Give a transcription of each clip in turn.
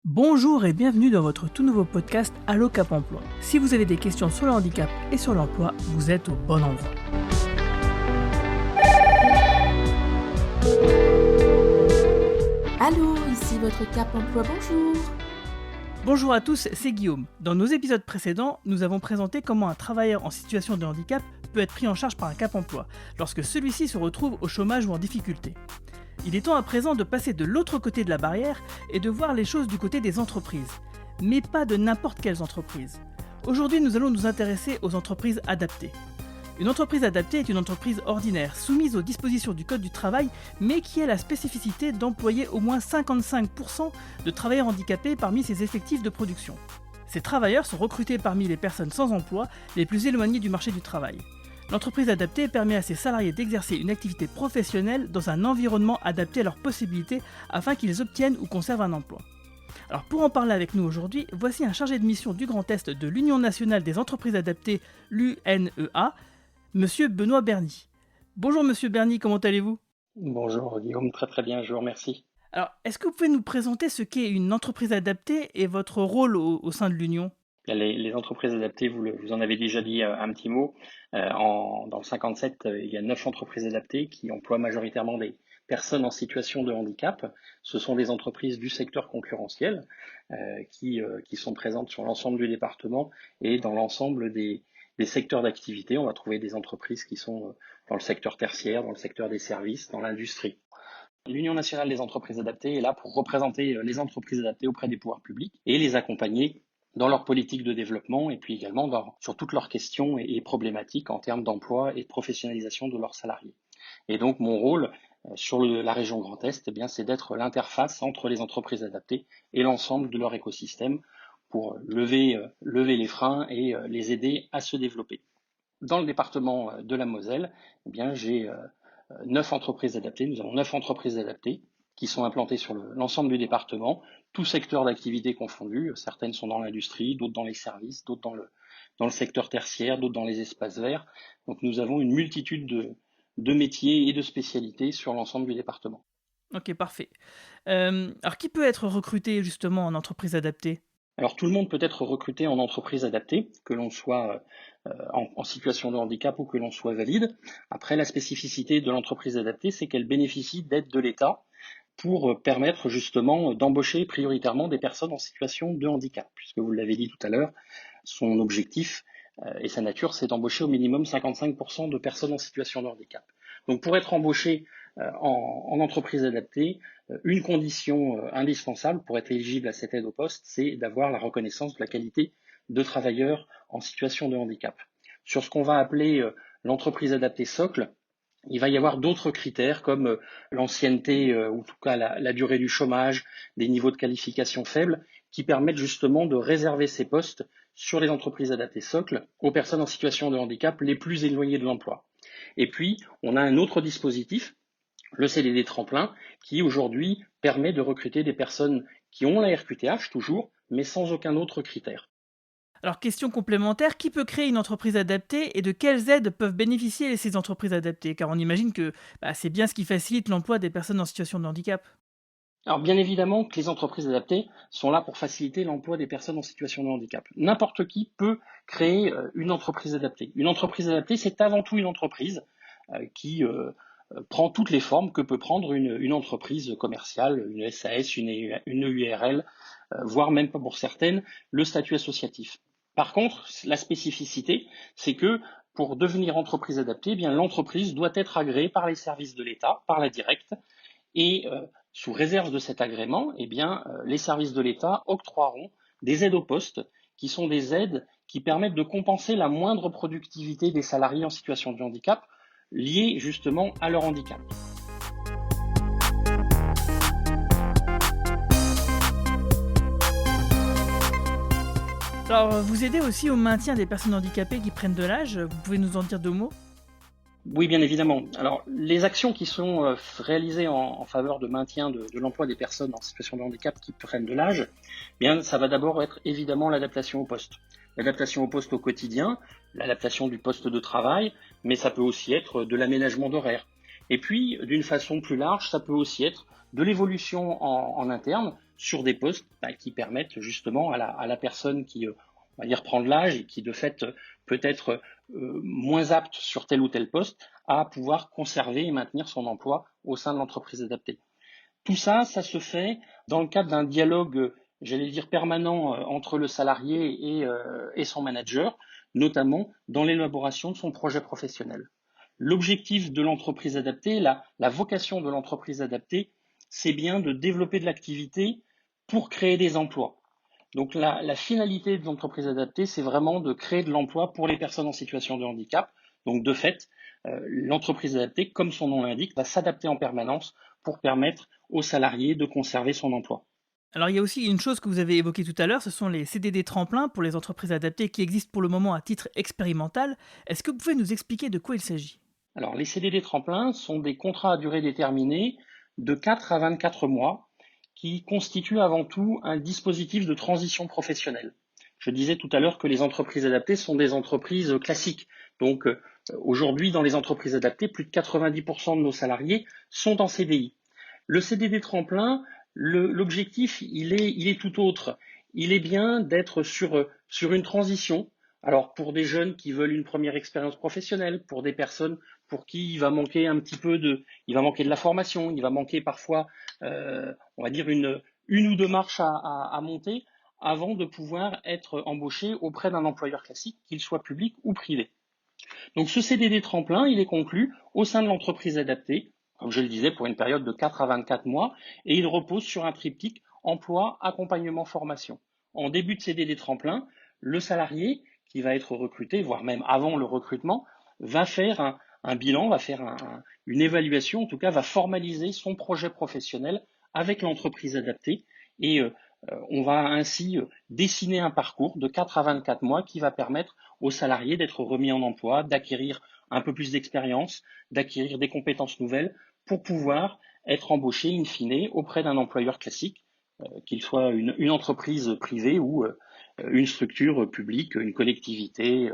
Bonjour et bienvenue dans votre tout nouveau podcast Allo Cap Emploi. Si vous avez des questions sur le handicap et sur l'emploi, vous êtes au bon endroit. Allô, ici votre Cap Emploi, bonjour. Bonjour à tous, c'est Guillaume. Dans nos épisodes précédents, nous avons présenté comment un travailleur en situation de handicap peut être pris en charge par un Cap Emploi lorsque celui-ci se retrouve au chômage ou en difficulté. Il est temps à présent de passer de l'autre côté de la barrière et de voir les choses du côté des entreprises. Mais pas de n'importe quelles entreprises. Aujourd'hui, nous allons nous intéresser aux entreprises adaptées. Une entreprise adaptée est une entreprise ordinaire, soumise aux dispositions du Code du travail, mais qui a la spécificité d'employer au moins 55% de travailleurs handicapés parmi ses effectifs de production. Ces travailleurs sont recrutés parmi les personnes sans emploi les plus éloignées du marché du travail. L'entreprise adaptée permet à ses salariés d'exercer une activité professionnelle dans un environnement adapté à leurs possibilités afin qu'ils obtiennent ou conservent un emploi. Alors pour en parler avec nous aujourd'hui, voici un chargé de mission du Grand Est de l'Union nationale des entreprises adaptées, l'UNEA, Monsieur Benoît Berny. Bonjour Monsieur Berny, comment allez-vous ? Bonjour Guillaume, très bien, je vous remercie. Alors, est-ce que vous pouvez nous présenter ce qu'est une entreprise adaptée et votre rôle au sein de l'Union ? Les entreprises adaptées, vous en avez déjà dit un petit mot. Dans le 57, il y a 9 entreprises adaptées qui emploient majoritairement des personnes en situation de handicap. Ce sont des entreprises du secteur concurrentiel qui sont présentes sur l'ensemble du département et dans l'ensemble des secteurs d'activité. On va trouver des entreprises qui sont dans le secteur tertiaire, dans le secteur des services, dans l'industrie. L'Union nationale des entreprises adaptées est là pour représenter les entreprises adaptées auprès des pouvoirs publics et les accompagner dans leur politique de développement et puis également sur toutes leurs questions et problématiques en termes d'emploi et de professionnalisation de leurs salariés. Et donc mon rôle sur la région Grand Est, c'est d'être l'interface entre les entreprises adaptées et l'ensemble de leur écosystème pour lever les freins et les aider à se développer. Dans le département de la Moselle, j'ai 9 entreprises adaptées. Nous avons 9 entreprises adaptées qui sont implantées sur l'ensemble du département, tous secteurs d'activité confondus. Certaines sont dans l'industrie, d'autres dans les services, d'autres dans le secteur tertiaire, d'autres dans les espaces verts. Donc nous avons une multitude de métiers et de spécialités sur l'ensemble du département. Ok, parfait. Alors qui peut être recruté justement en entreprise adaptée ? Alors tout le monde peut être recruté en entreprise adaptée, que l'on soit en situation de handicap ou que l'on soit valide. Après, la spécificité de l'entreprise adaptée, c'est qu'elle bénéficie d'aide de l'État pour permettre justement d'embaucher prioritairement des personnes en situation de handicap, puisque vous l'avez dit tout à l'heure, son objectif et sa nature, c'est d'embaucher au minimum 55% de personnes en situation de handicap. Donc pour être embauché en entreprise adaptée, une condition indispensable pour être éligible à cette aide au poste, c'est d'avoir la reconnaissance de la qualité de travailleur en situation de handicap. Sur ce qu'on va appeler l'entreprise adaptée socle, il va y avoir d'autres critères comme l'ancienneté ou en tout cas la durée du chômage, des niveaux de qualification faibles qui permettent justement de réserver ces postes sur les entreprises adaptées socles aux personnes en situation de handicap les plus éloignées de l'emploi. Et puis, on a un autre dispositif, le CDD tremplin, qui aujourd'hui permet de recruter des personnes qui ont la RQTH toujours, mais sans aucun autre critère. Alors, question complémentaire, qui peut créer une entreprise adaptée et de quelles aides peuvent bénéficier ces entreprises adaptées ? Car on imagine que c'est bien ce qui facilite l'emploi des personnes en situation de handicap. Alors bien évidemment que les entreprises adaptées sont là pour faciliter l'emploi des personnes en situation de handicap. N'importe qui peut créer une entreprise adaptée. Une entreprise adaptée, c'est avant tout une entreprise qui prend toutes les formes que peut prendre une entreprise commerciale, une SAS, une URL, voire même pas pour certaines, le statut associatif. Par contre, la spécificité, c'est que pour devenir entreprise adaptée, l'entreprise doit être agréée par les services de l'État, par la directe, et sous réserve de cet agrément, les services de l'État octroieront des aides au poste, qui sont des aides qui permettent de compenser la moindre productivité des salariés en situation de handicap, liés justement à leur handicap. Alors, vous aidez aussi au maintien des personnes handicapées qui prennent de l'âge. Vous pouvez nous en dire 2 mots ? Oui, bien évidemment. Alors, les actions qui sont réalisées en faveur de maintien de l'emploi des personnes en situation de handicap qui prennent de l'âge, ça va d'abord être évidemment l'adaptation au poste. L'adaptation au poste au quotidien, l'adaptation du poste de travail, mais ça peut aussi être de l'aménagement d'horaire. Et puis, d'une façon plus large, ça peut aussi être de l'évolution en interne sur des postes qui permettent justement à la personne qui, on va dire, prend de l'âge et qui de fait peut être moins apte sur tel ou tel poste à pouvoir conserver et maintenir son emploi au sein de l'entreprise adaptée. Tout ça, ça se fait dans le cadre d'un dialogue, j'allais dire, permanent entre le salarié et son manager, notamment dans l'élaboration de son projet professionnel. L'objectif de l'entreprise adaptée, la vocation de l'entreprise adaptée, c'est bien de développer de l'activité pour créer des emplois. Donc la finalité de l'entreprise adaptée, c'est vraiment de créer de l'emploi pour les personnes en situation de handicap. Donc de fait, l'entreprise adaptée, comme son nom l'indique, va s'adapter en permanence pour permettre aux salariés de conserver son emploi. Alors il y a aussi une chose que vous avez évoquée tout à l'heure, ce sont les CDD tremplins pour les entreprises adaptées qui existent pour le moment à titre expérimental. Est-ce que vous pouvez nous expliquer de quoi il s'agit ? Alors les CDD tremplins sont des contrats à durée déterminée de 4 à 24 mois qui constituent avant tout un dispositif de transition professionnelle. Je disais tout à l'heure que les entreprises adaptées sont des entreprises classiques. Donc aujourd'hui, dans les entreprises adaptées, plus de 90% de nos salariés sont en CDI. Le CDD tremplin, l'objectif, il est tout autre. Il est bien d'être sur une transition. Alors pour des jeunes qui veulent une première expérience professionnelle, pour des personnes pour qui il va manquer il va manquer de la formation, il va manquer parfois, on va dire une ou deux marches à monter avant de pouvoir être embauché auprès d'un employeur classique, qu'il soit public ou privé. Donc ce CDD tremplin, il est conclu au sein de l'entreprise adaptée, comme je le disais, pour une période de 4 à 24 mois, et il repose sur un triptyque emploi, accompagnement, formation. En début de CDD tremplin, le salarié qui va être recruté, voire même avant le recrutement, va faire un bilan, va faire une évaluation, en tout cas va formaliser son projet professionnel avec l'entreprise adaptée et on va ainsi dessiner un parcours de 4 à 24 mois qui va permettre aux salariés d'être remis en emploi, d'acquérir un peu plus d'expérience, d'acquérir des compétences nouvelles pour pouvoir être embauché in fine auprès d'un employeur classique, qu'il soit une entreprise privée ou une structure publique, une collectivité,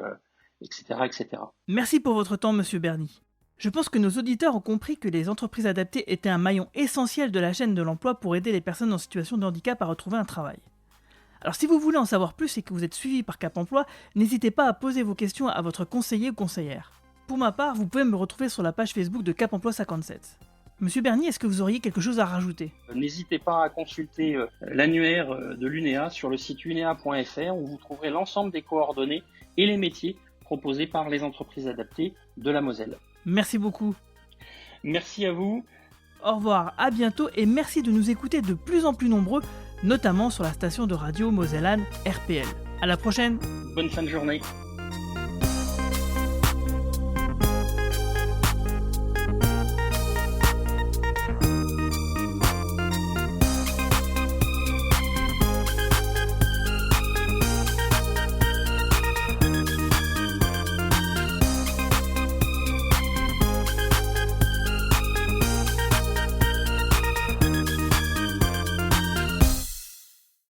etc., etc. Merci pour votre temps, Monsieur Berny. Je pense que nos auditeurs ont compris que les entreprises adaptées étaient un maillon essentiel de la chaîne de l'emploi pour aider les personnes en situation de handicap à retrouver un travail. Alors si vous voulez en savoir plus et que vous êtes suivi par Cap Emploi, n'hésitez pas à poser vos questions à votre conseiller ou conseillère. Pour ma part, vous pouvez me retrouver sur la page Facebook de Cap Emploi 57. Monsieur Berny, est-ce que vous auriez quelque chose à rajouter ? N'hésitez pas à consulter l'annuaire de l'UNEA sur le site unea.fr où vous trouverez l'ensemble des coordonnées et les métiers proposés par les entreprises adaptées de la Moselle. Merci beaucoup. Merci à vous. Au revoir, à bientôt et merci de nous écouter de plus en plus nombreux, notamment sur la station de radio Mosellane RPL. À la prochaine. Bonne fin de journée.